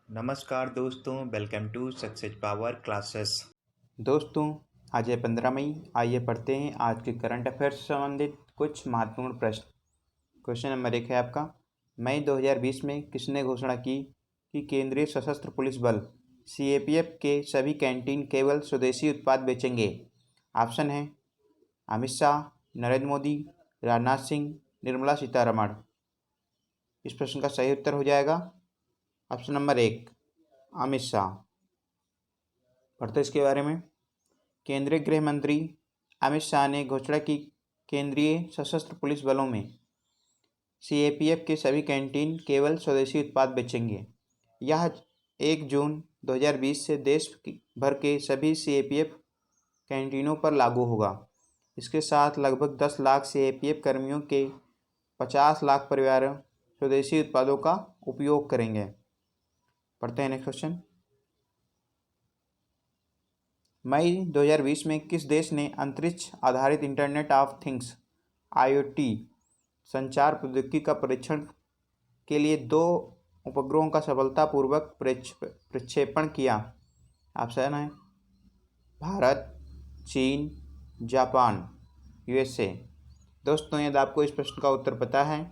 नमस्कार दोस्तों, welcome to success power classes. दोस्तों, आज है 15 मई। आइए पढ़ते हैं आज के करंट अफेयर्स से संबंधित कुछ महत्वपूर्ण प्रश्न। क्वेश्चन नंबर 1 है आपका, मई 2020 में किसने घोषणा की कि केंद्रीय सशस्त्र पुलिस बल सीएपीएफ के सभी कैंटीन केवल स्वदेशी उत्पाद बेचेंगे? ऑप्शन है अमित शाह, नरेंद्र मोदी, राजनाथ सिंह, निर्मला सीतारमण। इस प्रश्न का सही उत्तर हो जाएगा ऑप्शन नंबर 1, अमित शाह। पढ़ते इसके बारे में। केंद्रीय गृह मंत्री अमित शाह ने घोषणा की केंद्रीय सशस्त्र पुलिस बलों में सीएपीएफ के सभी कैंटीन केवल स्वदेशी उत्पाद बेचेंगे। यह 1 जून 2020 से देश भर के सभी सीएपीएफ कैंटीनों पर लागू होगा। इसके साथ लगभग 10 लाख सीएपीएफ कर्मियों के 50 लाख परिवार स्वदेशी उत्पादों का उपयोग करेंगे। पढ़ते हैं नेक्स्ट क्वेश्चन। मई 2020 में किस देश ने अंतरिक्ष आधारित इंटरनेट ऑफ थिंग्स आईओटी संचार प्रौद्योगिकी का परीक्षण के लिए 2 उपग्रहों का सफलतापूर्वक प्रक्षेपण किया? ऑप्शन है भारत, चीन, जापान, यूएसए। दोस्तों, यदि आपको इस प्रश्न का उत्तर पता है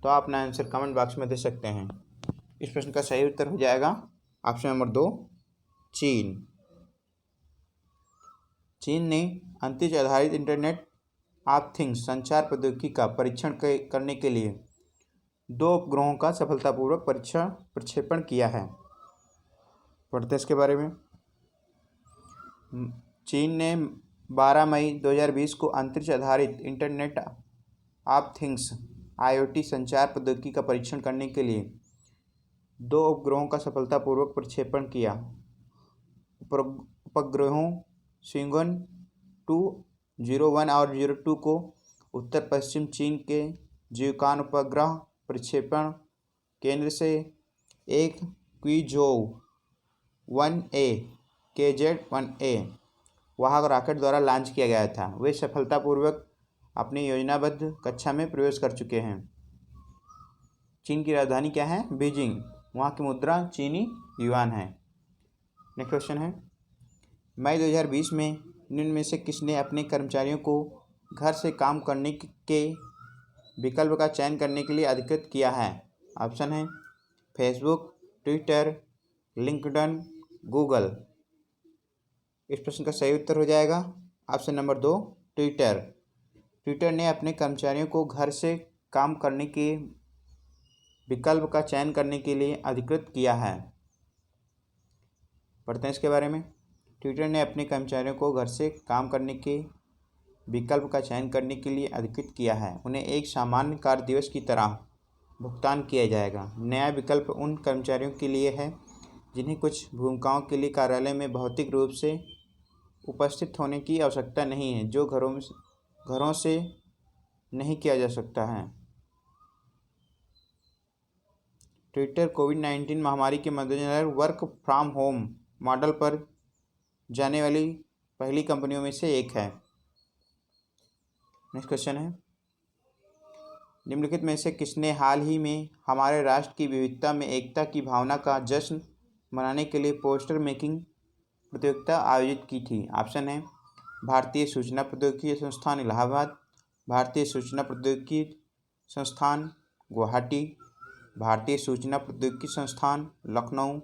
तो आप अपना आंसर कमेंट बॉक्स में दे सकते हैं। इस प्रश्न का सही उत्तर हो जाएगा ऑप्शन नंबर 2, चीन। चीन ने अंतरिक्ष आधारित इंटरनेट ऑफ थिंग्स संचार प्रौद्योगिकी का परीक्षण करने के लिए 2 उपग्रहों का सफलतापूर्वक प्रक्षेपण किया है। पढ़ते इसके बारे में। चीन ने 12 मई 2020 को अंतरिक्ष आधारित इंटरनेट ऑफ थिंग्स आईओटी संचार प्रौद्योगिकी का परीक्षण करने के लिए 2 उपग्रहों का सफलतापूर्वक प्रक्षेपण किया। उपग्रहों शिंगन 2, 01 और 02 को उत्तर पश्चिम चीन के ज्यूकान उपग्रह प्रक्षेपण केंद्र से एक क्वीजोव 1A KZ-1A वाहक रॉकेट द्वारा लॉन्च किया गया था। वे सफलतापूर्वक अपनी योजनाबद्ध कक्षा में प्रवेश कर चुके हैं। चीन की राजधानी क्या है? बीजिंग। वहाँ की मुद्रा चीनी युआन है। नेक्स्ट क्वेश्चन है, मई 2020 में निम्न में से किसने अपने कर्मचारियों को घर से काम करने के विकल्प का चयन करने के लिए अधिकृत किया है? ऑप्शन है फेसबुक, ट्विटर, लिंक्डइन, गूगल। इस प्रश्न का सही उत्तर हो जाएगा ऑप्शन नंबर 2, ट्विटर। ट्विटर ने अपने कर्मचारियों को घर से काम करने के विकल्प का चयन करने के लिए अधिकृत किया है। पढ़ते हैं इसके बारे में। ट्विटर ने अपने कर्मचारियों को घर से काम करने के विकल्प का चयन करने के लिए अधिकृत किया है। उन्हें एक सामान्य कार्य दिवस की तरह भुगतान किया जाएगा। नया विकल्प उन कर्मचारियों के लिए है जिन्हें कुछ भूमिकाओं के लिए कार्यालय में भौतिक रूप से उपस्थित होने की आवश्यकता नहीं है, जो घरों से नहीं किया जा सकता है। ट्विटर कोविड-19 महामारी के मद्देनज़र वर्क फ्रॉम होम मॉडल पर जाने वाली पहली कंपनियों में से एक है। नेक्स्ट क्वेश्चन है, निम्नलिखित में से किसने हाल ही में हमारे राष्ट्र की विविधता में एकता की भावना का जश्न मनाने के लिए पोस्टर मेकिंग प्रतियोगिता आयोजित की थी? ऑप्शन है भारतीय सूचना प्रौद्योगिकी संस्थान इलाहाबाद, भारतीय सूचना प्रौद्योगिकी संस्थान गुवाहाटी, भारतीय सूचना प्रौद्योगिकी संस्थान लखनऊ,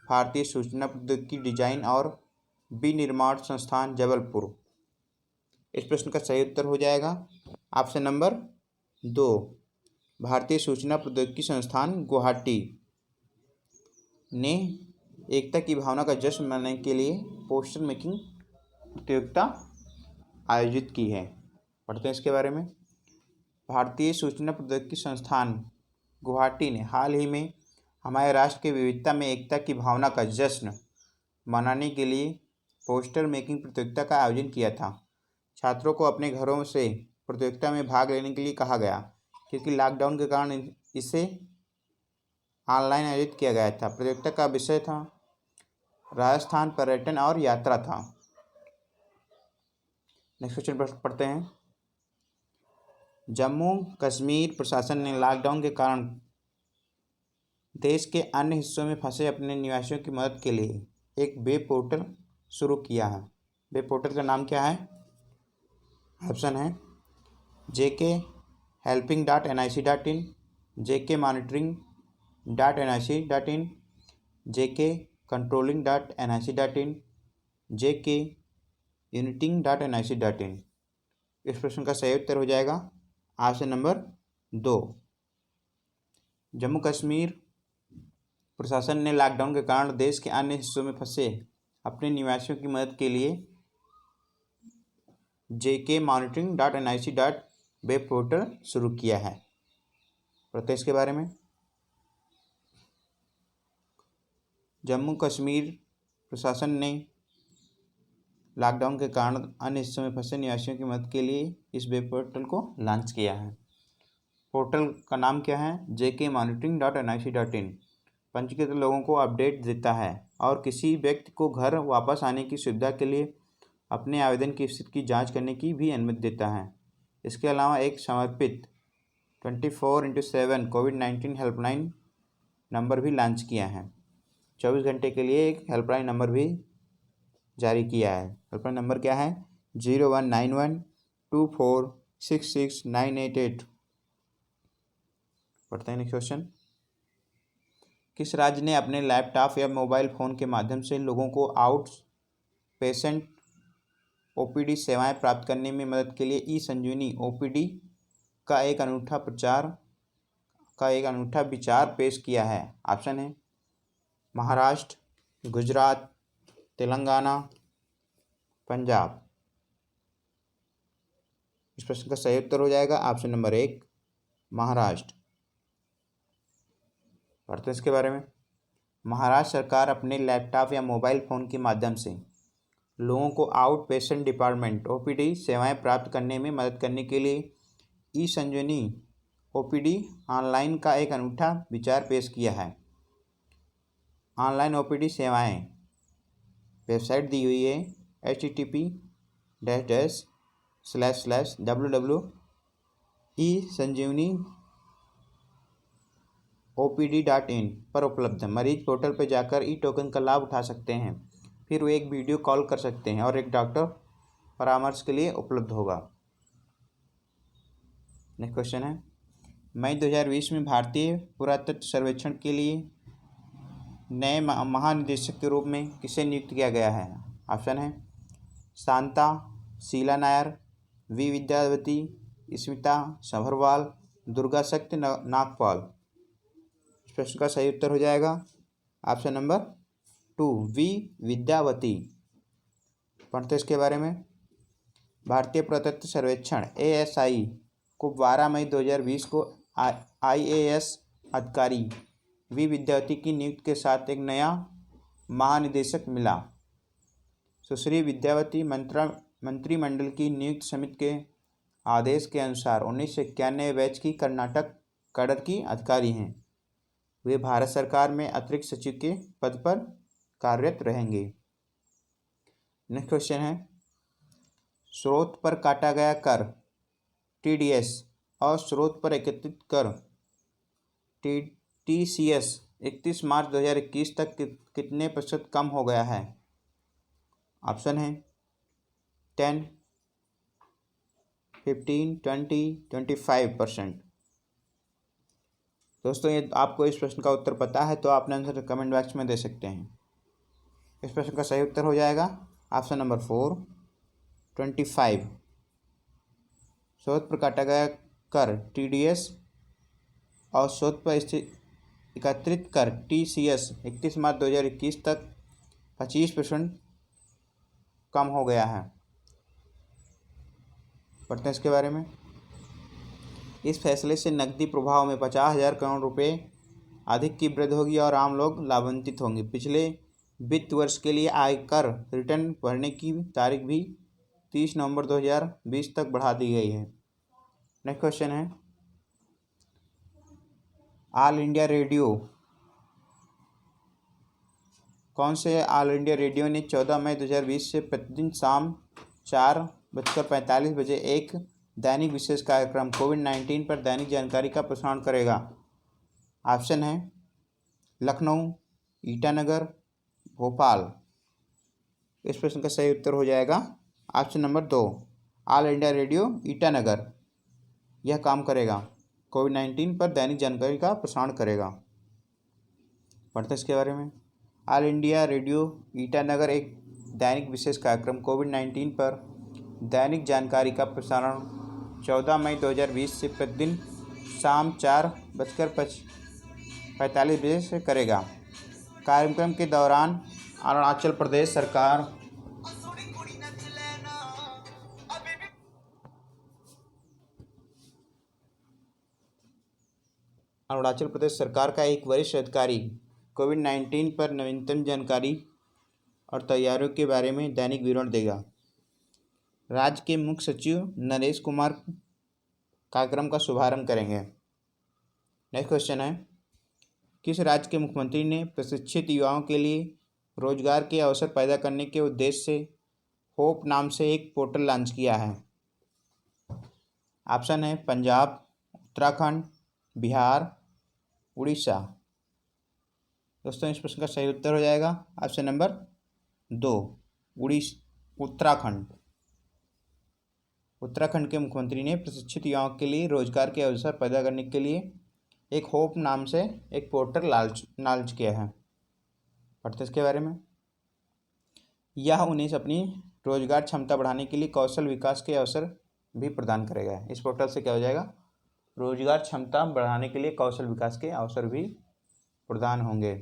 भारतीय सूचना प्रौद्योगिकी डिजाइन और विनिर्माण संस्थान जबलपुर। इस प्रश्न का सही उत्तर हो जाएगा ऑप्शन नंबर 2, भारतीय सूचना प्रौद्योगिकी संस्थान गुवाहाटी ने एकता की भावना का जश्न मनाने के लिए पोस्टर मेकिंग प्रतियोगिता आयोजित की है। पढ़ते हैं इसके बारे में। भारतीय सूचना प्रौद्योगिकी संस्थान गुवाहाटी ने हाल ही में हमारे राष्ट्र की विविधता में एकता की भावना का जश्न मनाने के लिए पोस्टर मेकिंग प्रतियोगिता का आयोजन किया था। छात्रों को अपने घरों से प्रतियोगिता में भाग लेने के लिए कहा गया क्योंकि लॉकडाउन के कारण इसे ऑनलाइन आयोजित किया गया था। प्रतियोगिता का विषय था राजस्थान, पर्यटन और यात्रा था। नेक्स्ट क्वेश्चन पढ़ते हैं, जम्मू कश्मीर प्रशासन ने लॉकडाउन के कारण देश के अन्य हिस्सों में फंसे अपने निवासियों की मदद के लिए एक वेब पोर्टल शुरू किया है। वेब पोर्टल का नाम क्या है? ऑप्शन है JK helping.nic.in, JK monitoring.nic.in, JK controlling.nic.in, JK uniting.nic.in। इस प्रश्न का सही उत्तर हो जाएगा ऑप्शन नंबर 2। जम्मू कश्मीर प्रशासन ने लॉकडाउन के कारण देश के अन्य हिस्सों में फंसे अपने निवासियों की मदद के लिए JK monitoring.nic. पोर्टल शुरू किया है। पढ़ते इसके बारे में। जम्मू कश्मीर प्रशासन ने लॉकडाउन के कारण अन्य हिस्सों में फंसे निवासियों की मदद के लिए इस वेब पोर्टल को लॉन्च किया है। पोर्टल का नाम क्या है? JK monitoring.nic.in। पंजीकृत लोगों को अपडेट देता है और किसी व्यक्ति को घर वापस आने की सुविधा के लिए अपने आवेदन की स्थिति की जांच करने की भी अनुमति देता है। इसके अलावा एक समर्पित 24/7 कोविड-19 हेल्पलाइन नंबर भी लॉन्च किया है। 24 घंटे के लिए एक हेल्पलाइन नंबर भी जारी किया है। हेल्पलाइन नंबर क्या है? 01912466 988। पढ़ते हैं नेक्स्ट क्वेश्चन। किस राज्य ने अपने लैपटॉप या मोबाइल फ़ोन के माध्यम से लोगों को आउट पेशेंट OPD सेवाएं प्राप्त करने में मदद के लिए ई-संजीवनी OPD का एक अनूठा विचार पेश किया है? ऑप्शन है महाराष्ट्र, गुजरात, तेलंगाना, पंजाब। इस प्रश्न का सही उत्तर हो जाएगा ऑप्शन नंबर 1 महाराष्ट्र। पढ़ते हैं इसके बारे में। महाराष्ट्र सरकार अपने लैपटॉप या मोबाइल फ़ोन के माध्यम से लोगों को आउट पेशेंट डिपार्टमेंट OPD सेवाएं प्राप्त करने में मदद करने के लिए ई-संजीवनी OPD ऑनलाइन का एक अनूठा विचार पेश किया है। ऑनलाइन OPD सेवाएं वेबसाइट दी हुई है http://www.esanjeevani-opd.in पर उपलब्ध है। मरीज पोर्टल पर जाकर ई-टोकन का लाभ उठा सकते हैं, फिर वो एक वीडियो कॉल कर सकते हैं और एक डॉक्टर परामर्श के लिए उपलब्ध होगा। नेक्स्ट क्वेश्चन है, मई 2020 में भारतीय पुरातत्व सर्वेक्षण के लिए नए महानिदेशक के रूप में किसे नियुक्त किया गया है? ऑप्शन है शांता शीला नायर, वी विद्यावती, स्मिता सभरवाल, दुर्गा सत्य नागपाल। इस प्रश्न का सही उत्तर हो जाएगा ऑप्शन नंबर 2 वी विद्यावती। पढ़ते इसके बारे में। भारतीय पुरातत्व सर्वेक्षण ASI को 12 मई 2020 को IAS अधिकारी वी विद्यावती की नियुक्ति के साथ एक नया महानिदेशक मिला। सुश्री विद्यावती मंत्रिमंडल की नियुक्ति समिति के आदेश के अनुसार 1991 बैच की कर्नाटक कैडर की अधिकारी हैं। वे भारत सरकार में अतिरिक्त सचिव के पद पर कार्यरत रहेंगे। नेक्स्ट क्वेश्चन है, स्रोत पर काटा गया कर TDS और स्रोत पर एकत्रित कर TCS 31 मार्च 2021 तक कितने प्रतिशत कम हो गया है? ऑप्शन है 10, 15, 20, 25%। दोस्तों, ये आपको इस प्रश्न का उत्तर पता है तो आपने आंसर कमेंट बॉक्स में दे सकते हैं। इस प्रश्न का सही उत्तर हो जाएगा ऑप्शन नंबर 4 25। स्रोत पर काटा गया कर TDS और स्रोत पर एकत्रित कर TCS 31 मार्च 2021 तक 25% कम हो गया है। पढ़ते हैं इसके बारे में। इस फैसले से नकदी प्रवाह में 50,000 करोड़ रुपए अधिक की वृद्धि होगी और आम लोग लाभान्वित होंगे। पिछले वित्त वर्ष के लिए आयकर रिटर्न भरने की तारीख भी 30 नवंबर 2020 तक बढ़ा दी गई है। नेक्स्ट क्वेश्चन है, ऑल इंडिया रेडियो कौन से ऑल इंडिया रेडियो ने 14 मई 2020 से प्रतिदिन शाम 4:45 बजे एक दैनिक विशेष कार्यक्रम कोविड-19 पर दैनिक जानकारी का प्रसारण करेगा? ऑप्शन है लखनऊ, ईटानगर, भोपाल। इस प्रश्न का सही उत्तर हो जाएगा option number 2, all India radio Itanagar. यह काम करेगा, कोविड-19 पर दैनिक जानकारी का प्रसारण करेगा। पढ़ते इसके बारे में। ऑल इंडिया रेडियो ईटानगर एक दैनिक विशेष कार्यक्रम कोविड-19 पर दैनिक जानकारी का प्रसारण 14 मई 2020 से प्रतिदिन शाम 4:45 बजे से करेगा। कार्यक्रम के दौरान अरुणाचल प्रदेश सरकार का एक वरिष्ठ अधिकारी कोविड-19 पर नवीनतम जानकारी और तैयारियों के बारे में दैनिक विवरण देगा। राज्य के मुख्य सचिव नरेश कुमार कार्यक्रम का शुभारंभ करेंगे। नेक्स्ट क्वेश्चन है, किस राज्य के मुख्यमंत्री ने प्रशिक्षित युवाओं के लिए रोजगार के अवसर पैदा करने के उद्देश्य से होप नाम से एक पोर्टल लॉन्च किया है? ऑप्शन है पंजाब, उत्तराखंड, बिहार, उड़ीसा। दोस्तों, इस प्रश्न का सही उत्तर हो जाएगा ऑप्शन नंबर 2, उत्तराखंड। उत्तराखंड के मुख्यमंत्री ने प्रशिक्षित युवाओं के लिए रोजगार के अवसर पैदा करने के लिए एक होप नाम से एक पोर्टल लॉन्च किया है। पढ़ते इसके बारे में। यह उन्हें अपनी रोजगार क्षमता बढ़ाने के लिए कौशल विकास के अवसर भी प्रदान करेगा। इस पोर्टल से क्या हो जाएगा, रोजगार क्षमता बढ़ाने के लिए कौशल विकास के अवसर भी प्रदान होंगे।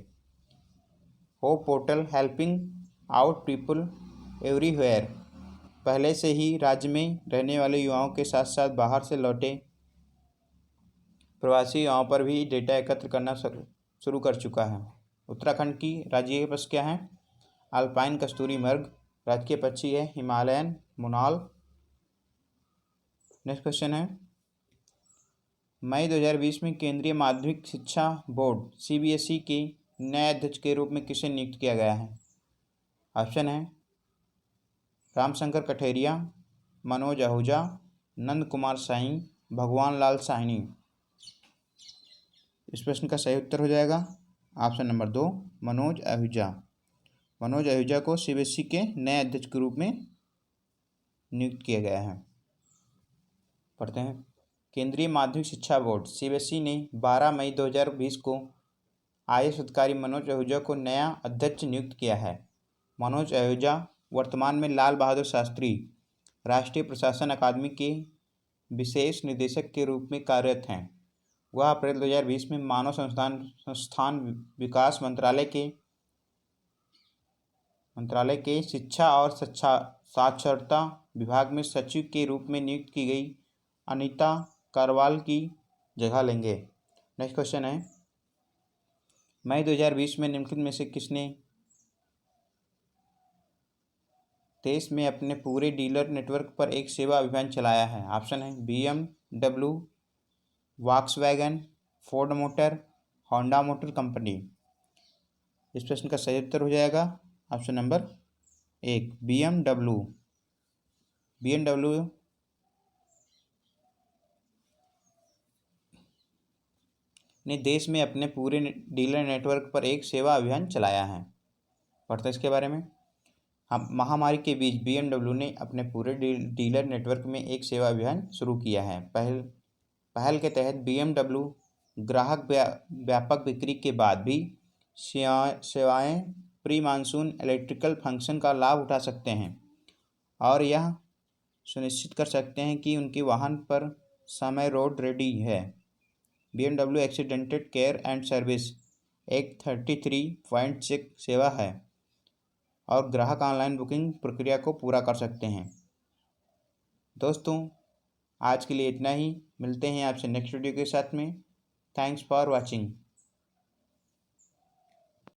Hope portal helping out people everywhere पहले से ही राज्य में रहने वाले युवाओं के साथ साथ बाहर से लौटे प्रवासी युवाओं पर भी डेटा एकत्र करना शुरू कर चुका है। उत्तराखंड की राज्य पक्षी क्या है? अल्पाइन कस्तूरी मृग। राजकीय पक्षी है हिमालयन मोनाल। नेक्स्ट क्वेश्चन है, मई 2020 में केंद्रीय माध्यमिक शिक्षा बोर्ड CBSE के नए अध्यक्ष के रूप में किसे नियुक्त किया गया है? ऑप्शन है रामशंकर कठेरिया, मनोज आहूजा, नंद कुमार साई, भगवान लाल साहनी। इस प्रश्न का सही उत्तर हो जाएगा ऑप्शन नंबर 2, मनोज आहूजा। मनोज आहूजा को CBSE के नए अध्यक्ष के रूप में नियुक्त किया गया है। पढ़ते हैं, केंद्रीय माध्यमिक शिक्षा बोर्ड CBSE ने 12 मई 2020 को IAS अधिकारी मनोज आहूजा को नया अध्यक्ष नियुक्त किया है। मनोज आहूजा वर्तमान में लाल बहादुर शास्त्री राष्ट्रीय प्रशासन अकादमी के विशेष निदेशक के रूप में कार्यरत हैं। वह अप्रैल 2020 में मानव संस्थान विकास मंत्रालय के शिक्षा और साक्षरता विभाग में सचिव के रूप में नियुक्त की गई अनीता करवाल की जगह लेंगे। नेक्स्ट क्वेश्चन है, मई 2020 में निम्नलिखित में से किसने देश में अपने पूरे डीलर नेटवर्क पर एक सेवा अभियान चलाया है? ऑप्शन है BMW, Volkswagen, Ford motor, Honda motor company. इस प्रश्न का सही उत्तर हो जाएगा ऑप्शन नंबर 1, BMW ने देश में अपने पूरे डीलर नेटवर्क पर एक सेवा अभियान चलाया है। पढ़ते इसके बारे में। हम महामारी के बीच BMW ने अपने पूरे डीलर नेटवर्क में एक सेवा अभियान शुरू किया है। पहल के तहत BMW ग्राहक व्यापक बिक्री के बाद भी सेवाएं प्री मानसून इलेक्ट्रिकल फंक्शन का लाभ उठा सकते हैं और यह सुनिश्चित कर सकते हैं कि उनके वाहन पर समय रोड रेडी है। BMW accidented care and service एक 33 पॉइंट चेक सेवा है और ग्राहक ऑनलाइन बुकिंग प्रक्रिया को पूरा कर सकते हैं। दोस्तों, आज के लिए इतना ही। मिलते हैं आपसे नेक्स्ट वीडियो के साथ में। Thanks for watching.